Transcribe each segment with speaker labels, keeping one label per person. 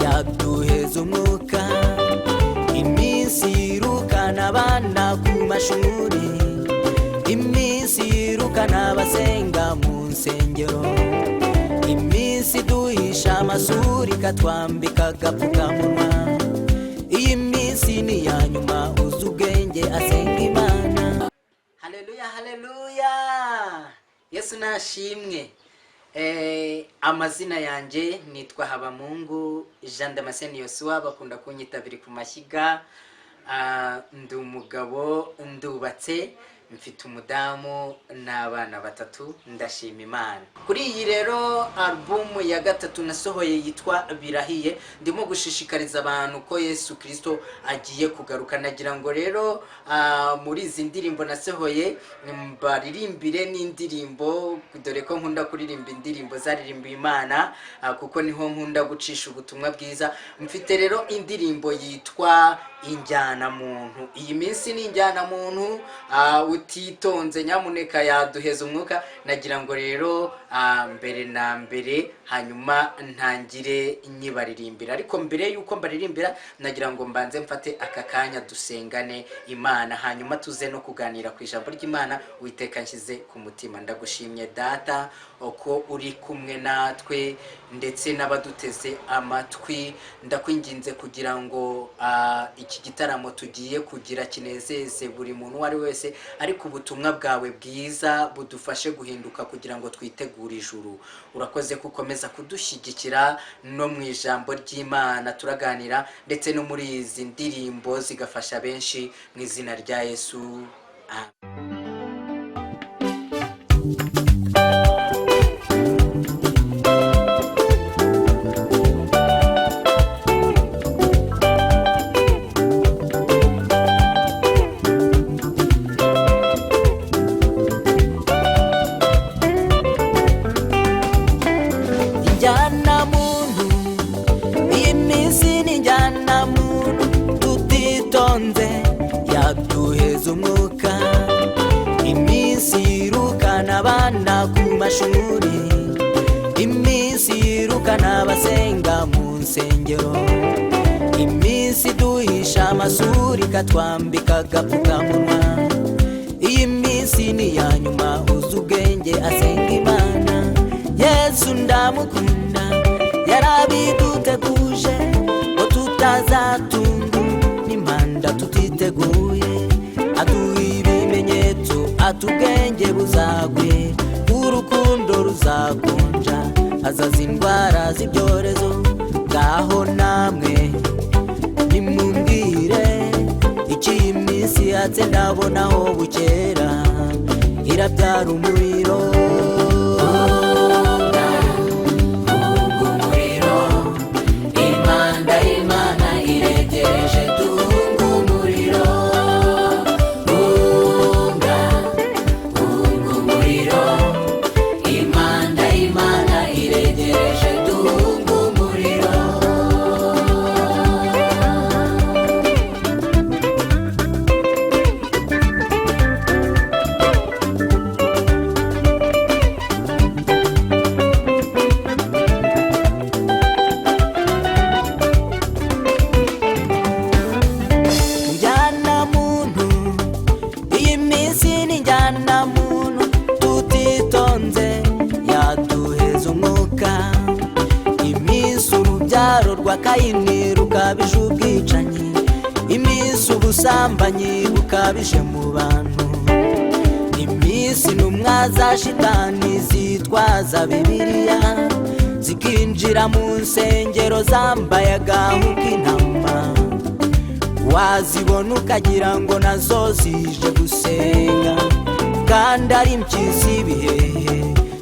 Speaker 1: yaduheza umwuka, iminsi yirukana abana ku mashuri, iminsi yirukana abasenga mu nsengero, iminsi duhisha amasuri katwambika agapfukamunwa. Iyi minsi ni ya nyuma uzi ubwenge asenga Imana. Haleluya, haleluya, Yesu nashimwe. Amazina yanjye nitwa Habamungu Jean Damascene Yosua, bakunda kunyitabira ku mashyiga. Ndi umugabo, ndubatse, mfite umudamu n'abana batatu, ndashima Imana. Kuri iyi rero album ya gatatu nasohoye yitwa Birahiye, ndimo gushishikariza abantu ko Yesu Kristo agiye kugaruka. Nagira ngo rero muri izi ndirimbo nasohoye baririmbire n'indirimbo, dore ko nkunda kuririmba indirimbo zaririmba Imana, kuko niho nkunda gucisha ubutumwa bwiza. Mfite rero indirimbo yitwa Injyana muntu. Iyi minsi ni injyana muntu, utitonze nyamuneka yaduheza umwuka. Nagira ngo rero mbere na mbere hanyuma ntangire nyibaririmbira, ariko mbere yuko mbaririmbira nagira ngo mbanze mfate aka kanya dusengane Imana, hanyuma tuze no kuganira ku ijambo ry'Imana Uwiteka nshyize ku mutima. Ndagushimye Data uko uri kumwe natwe ndetse n'abaduteze amatwi. Ndakwinginze kugira ngo iki gitaramo tugiye kugira kinezeze buri muntu wari wese, ariko ubutumwa bwawe bwiza budufashe guhinduka kugira ngo twitegure ijuru. Urakoze kukomeza kudushyigikira no mu ijambo ry'Imana turaganira, ndetse no muri izi ndirimbo zigafasha benshi, mu izina rya Yesu, amen. Yaduheza umwuka, iminsi yirukana abana ku mashuri, iminsi yirukana abasenga mu nsengero, iminsi duhisha amasuri katwambika agapfukamunwa. Iyi minsi ni ya nyuma uzi ubwenge asenga Imana. Yesu ndamukunda, yarabiduteguje ngo tutazatunga n'impanda tutiteguye. Aduha ibimenyetso, atubwenge buzagwe, urukundo ruzakonja, azaza indwara z'ibyorezo. Ngaho namwe nimumbwire icyo iyi minsi yatse, ndabonaho bukera irabyara umuriro. Kayini rukabije ubwicanyi, iminsi ubusambanyi bukabije mu bantu, iminsi intumwa za shitani zitwaza Bibiliya zikinjira mu nsengero zambaye agahu k'intama. Wazibona ukagira ngo nazo zije gusenga, kandi ari impyisi ibihehe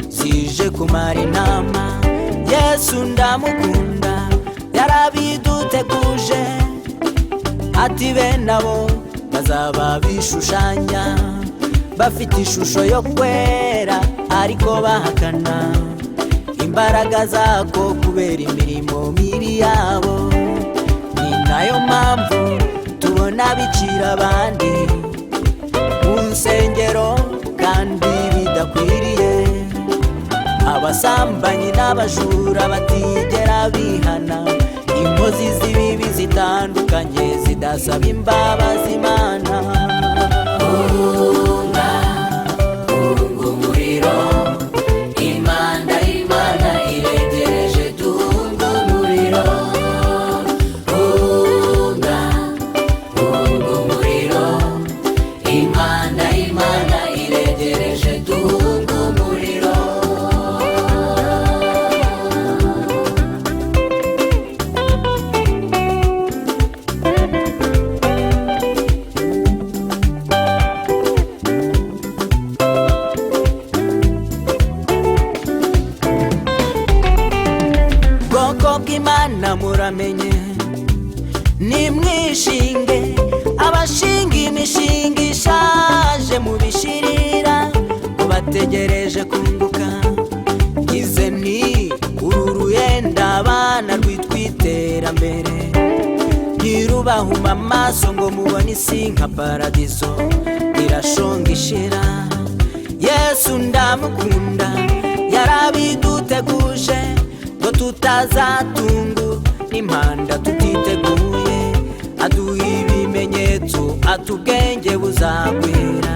Speaker 1: zije kumara inama. Yesu ndamukunda, yarabiduteguje ati bene abo
Speaker 2: bazaba bishushanya bafite ishusho yo kwera ariko bahakana imbaraga zako kubera imirimo mibi yabo. Ni nayo mpamvu tubona bicira abandi mu nsengero kandi bidakwiriye, abasambanyi n'abajura batigera bihana, inkozi z'ibibi zitandukanye zidasaba imbabazi Imana. Unga umuriro, imana iregereje, tunga umuriro. Unga umuriro, imana iregereje, tunga umuriro. Imana muramenye nimwishinge, abashinga imishinga ishaje mubishirira, mubategereje kunguka. Gize ni uru ruyenda abana rwitwiterambere, ntirubahuma amaso ngo mubone isi nka paradizo irashonga ishira. Yesu ndamukunda, yarabiduteguje ngo tutazatungu n'impanda tutiteguye, aduha ibimenyetso atubwenge buzagwira.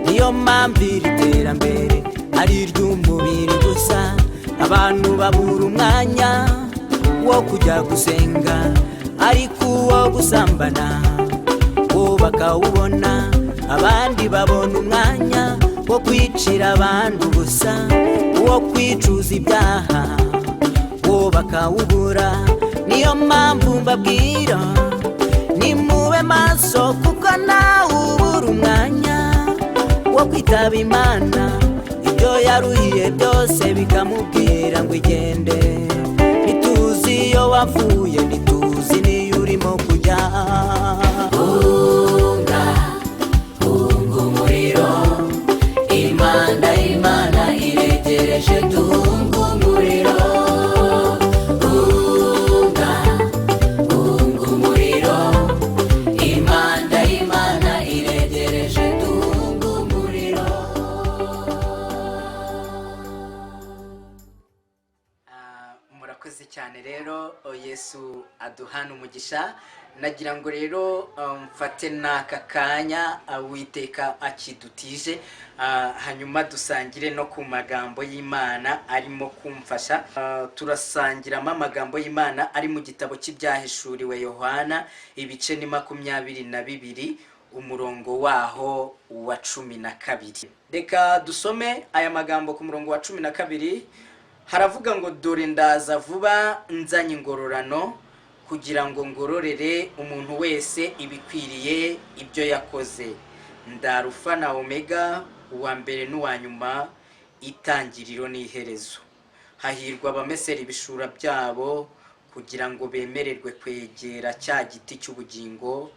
Speaker 2: Niyo mpamvu iri terambere ari iry'umubiri gusa, abantu babura umwanya wo kujya gusenga, ariko uwo gusambana wo bakawubona. Abandi babona umwanya wo kwicira abandi ubusa, uwo kwicuza ibyaha wo bakawubura. Niyo mpamvu mbabwira nimube maso, kuko nawe ubura umwanya wo kwitaba Imana. Ibyo yaruhiye byose bikamubwira ngo igende, ntituzi iyo wavuye, ntituzi niyo urimo kujya. Unga umuriro, imana iregereje, tunga umuriro.
Speaker 1: Murakoze cyane rero, Yesu aduhana umugisha. Nagira ngo rero mfate n'aka kanya Uwiteka akidutije, hanyuma dusangire no ku magambo y'Imana arimo kumfasha. Turasangiramo amagambo y'Imana ari mu gitabo cy'ibyahishuriwe Yohana, ibice ni 22 umurongo waho wa 12. Reka dusome aya magambo ku murongo wa 12. Haravuga ngo dore ndaza vuba nzanye ingororano, kugira ngo ngororere umuntu wese ibikwiriye ibyo yakoze. Ndarufa na Omega, uwa mbere n'uwa nyuma, itangiriro n'iherezo. Hahirwa abamesera ibishura byabo, kugira ngo bemererwe kwegera cya giti cy'ubugingo,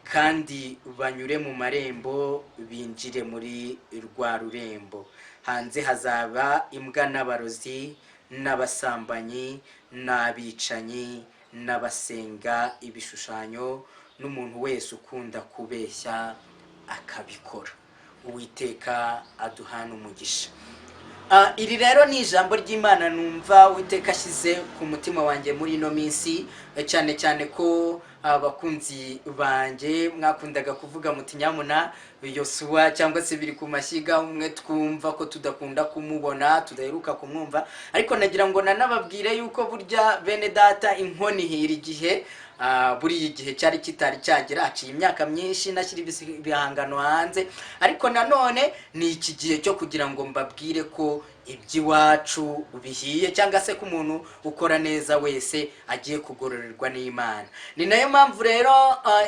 Speaker 1: kandi banyure mu marembo binjire muri rwa rurembo. Hanze hazaba imbwa n'abarozi n'abasambanyi n'abicanyi n'abasenga ibishushanyo, n'umuntu wese ukunda kubeshya akabikora. Uwiteka aduhana umugisha. Iri rero ni ijambo ry'Imana numva Uwiteka ashyize ku mutima wanjye muri ino minsi, cyane cyane ko abakunzi banjye mwakundaga kuvuga muti nyamuna Yosuwa cyangwa se biri ku mashyiga, umwe twumva ko tudakunda kumubona, tudaheruka kumwumva. Ariko nagira ngo nanababwire yuko burya bene data inkoni hira igihe, buri igihe cyari kitari cyagera, haciye imyaka myinshi nashyira ibihangano hanze. Ariko nanone ni iki gihe cyo kugira ngo mbabwire ko iby'iwacu bihiye, cyangwa se ko umuntu ukora neza wese agiye kugororerwa n'Imana. Ni nayo mpamvu rero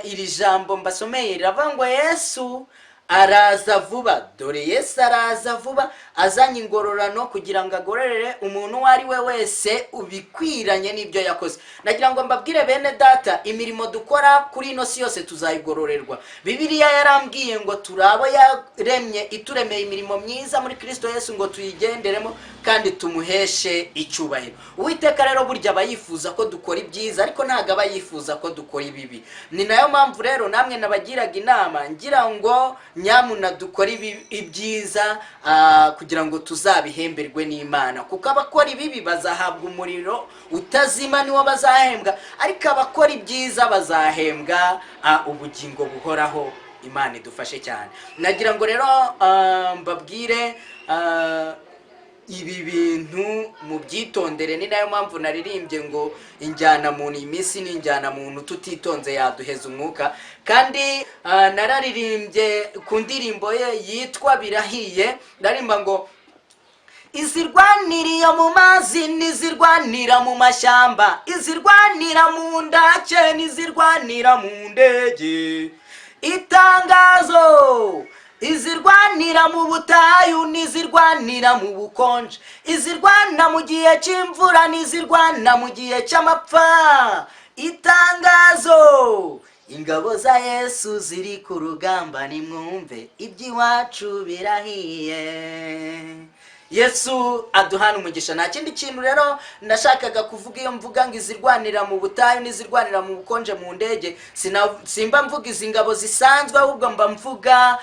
Speaker 1: iri jambo mbasomeye riravuga ngo Yesu araza vuba. Dore Yesu araza vuba azanye ingororano kugira ngo agororere umuntu uwo ari we wese ubikwiranye n'ibyo yakoze. Nagira ngo mbabwire bene data, imirimo dukora kuri ino si yose tuzayigororerwa. Bibiliya yarambwiye ngo turabo yaremye ituremeye imirimo myiza muri Kristo Yesu ngo tuyigenderemo kandi tumuheshe icyubahiro. Uwiteka rero burya aba yifuza ko dukora ibyiza, ariko ntabwo aba yifuza ko dukora ibibi. Ni nayo mpamvu rero namwe nabagiraga inama ngira ngo nyamuna dukora ibyiza kugira ngo tuzabihemberwe n'Imana, kuko abakora ibibi bazahabwa umuriro utazima niwo bazahembwa, ariko abakora ibyiza bazahembwa ubugingo buhoraho. Imana idufashe cyane. Nagira ngo rero mbabwire ibi bintu mu byitondere. Ni nayo mpamvu naririmbye ngo injyana muntu iminsi ni injyana muntu tutitonze yaduheza umwuka. Kandi nararirimbye ku ndirimbo ye yitwa Birahiye, ndarimba ngo izirwanira mu mazi n'izirwanira mu mashyamba, izirwanira mu ndake n'izirwanira mu ndege. Itangazo: izirwanira mu butayu n'izirwanira mu bukonje, izirwana mu gihe cy'imvura n'izirwana mu gihe cy'amapfa. Itangazo: ingabo za Yesu ziri ku rugamba, nimwumve iby'iwacu birahiye. Yesu aduhana umugisha. Nta kindi kintu rero ndashakaga kuvuga iyo mvuga ngo izirwanira mu butayu n'izirwanira mu bukonje mu ndege. Simba mvuga izi ngabo zisanzwe, ahubwo mba mvuga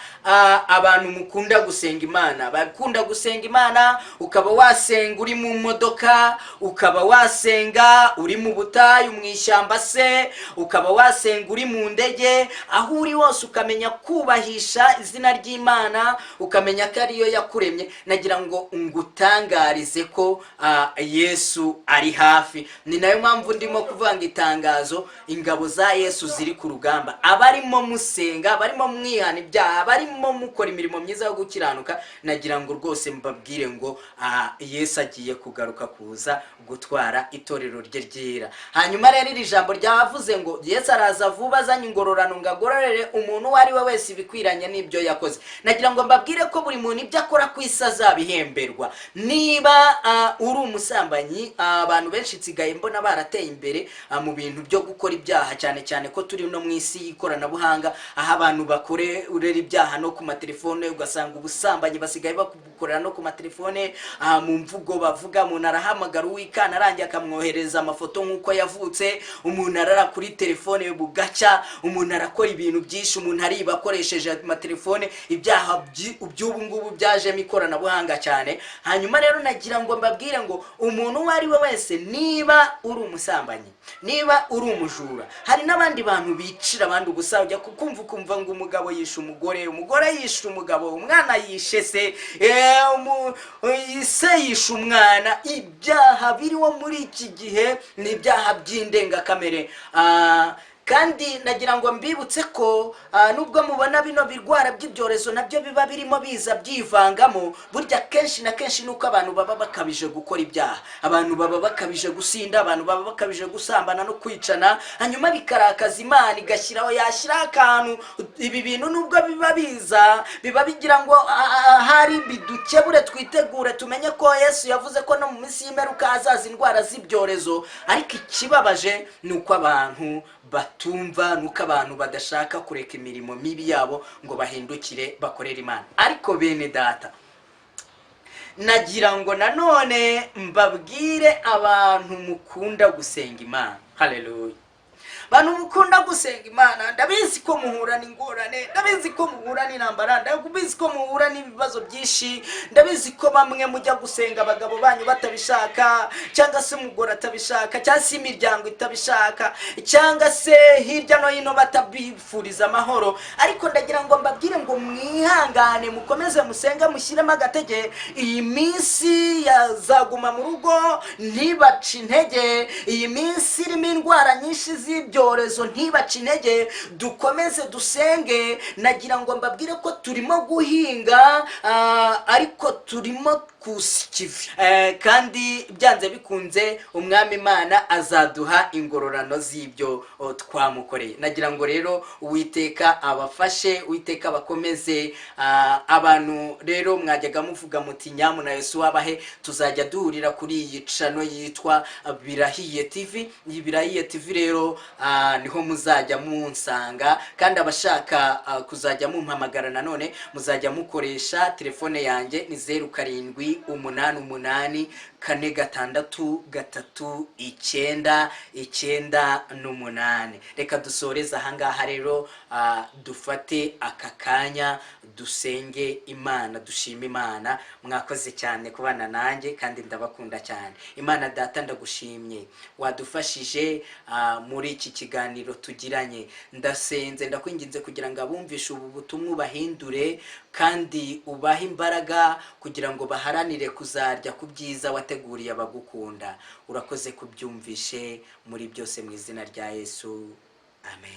Speaker 1: abantu mukunda gusenga Imana. Bakunda gusenga Imana, ukaba wasenga uri mu modoka, ukaba wasenga uri mu butayu mu ishyamba se, ukaba wasenga uri mu ndege, aho uri hose ukamenya kubahisha izina ry'Imana, ukamenya ko ariyo yakuremye. Nagira ngo ngutangarize ko Yesu ari hafi. Ni nayo mpamvu ndimo kuvuga ngo itangazo: ingabo za Yesu ziri ku rugamba. Abarimo musenga, abarimo mwihana ibyaha, abarimo mukora imirimo myiza yo gukiranuka, nagira ngo rwose mbabwire ngo Yesu agiye kugaruka kuza gutwara itorero rye ryera. Hanyuma rero iri jambo ryavuze ngo Yesu araza vuba azanye ingororano ngo agororere umuntu uwo ari we wese ibikwiranye n'ibyo yakoze. Nagira ngo mbabwire ko buri muntu ibyo akora ku isi azabihemberwa. Niba uri umusambanyi, abantu benshi nsigaye mbona barateye imbere mu bintu byo gukora ibyaha, cyane cyane ko turi no mu isi y'ikoranabuhanga, aho abantu bakorera ibyaha no ku matelefone. Ugasanga ubusambanyi basigaye bakorera no ku matelefone, mu mvugo bavuga. Umuntu arahamagara uwikana arangiye akamwohereza amafoto nk'uko yavutse, umuntu arara kuri telefone bugacya, umuntu arakora ibintu byinshi, umuntu ariba akoresheje amatelefone. Ibyaha by'ubu ngubu byajemo ikoranabuhanga cyane. Hanyuma rero nagira ngo mbabwire ngo umuntu uwo ari we wese, niba uri umusambanyi, niba uri umujura, hari n'abandi bantu bicira abandi ubusa. Ujya kumva ngo umugabo yishe umugore, umugore yishe umugabo, umwana yishe se, se yishe umwana. Ibyaha biriho muri iki gihe ni ibyaha by'indengakamere. Kandi nagira ngo mbibutse ko nubwo mubona bino birwara by'ibyorezo nabyo biba birimo biza byivangamo, burya kenshi na kenshi nuko abantu baba bakabije gukora ibyaha, abantu baba bakabije gusinda, abantu baba bakabije gusambana no kwicana, hanyuma bikarakaza Imana igashyiraho yashyiraho akantu. Ibi bintu nubwo biba biza, biba bigira ngo hari bidukebure, twitegure, tumenye ko Yesu yavuze ko no mu minsi y'imperuka hazaza indwara z'ibyorezo. Ariko ikibabaje nuko abantu batumva, nuko abantu badashaka kureka imirimo mibi yabo ngo bahindukire bakorere Imana. Ariko bene data, nagira ngo nanone mbabwire abantu mukunda gusenga Imana. Haleluya. Bantu mukunda gusenga Imana, ndabizi ko muhura n'ingorane, ndabizi ko muhura n'intambara, ndabizi ko muhura n'ibibazo byinshi, ndabizi ko bamwe mujya gusenga abagabo banyu batabishaka, cyangwa se umugore atabishaka, cyangwa se imiryango itabishaka, cyangwa se hirya no hino batabifuriza amahoro. Ariko ndagira ngo mbabwire ngo mwihangane, mukomeze musenga, mushyiremo agatege. Iyi minsi yazaguma mu rugo, ntibace intege. Iyi minsi irimo indwara nyinshi z'ibyorezo, ntibace intege, dukomeze dusenge. Nagira ngo mbabwire ko turimo guhinga, ariko turimo kusikivi. Kandi byanze bikunze umwami Imana azaduha ingororano z'ibyo twamukoreye. Nagira ngo rero Uwiteka abafashe, Uwiteka bakomeze. Abantu rero mwajyaga muvuga muti nyamuna Yesu wabahe tuzajya duhurira kuri iyi channel yitwa Birahiye TV. Iyi Birahiye TV rero niho muzajya munsanga, kandi abashaka kuzajya mumpamagara nanone muzajya mukoresha telefone yanjye ni 0788463998. Reka dusoreze ahangaha rero, dufate aka kanya dusenge Imana, dushime Imana. Mwakoze cyane kubana nanjye kandi ndabakunda cyane. Imana Data ndagushimye wadufashije muri iki kiganiro tugiranye. Ndasenze ndakwinginze kugira ngo abumvishe ubu butumwa bahindure kandi ubahe imbaraga kugira ngo baharanire kuzarya ku byiza wateguriye abagukunda. Urakoze kubyumvishe muri byose mu izina rya Yesu. Amen.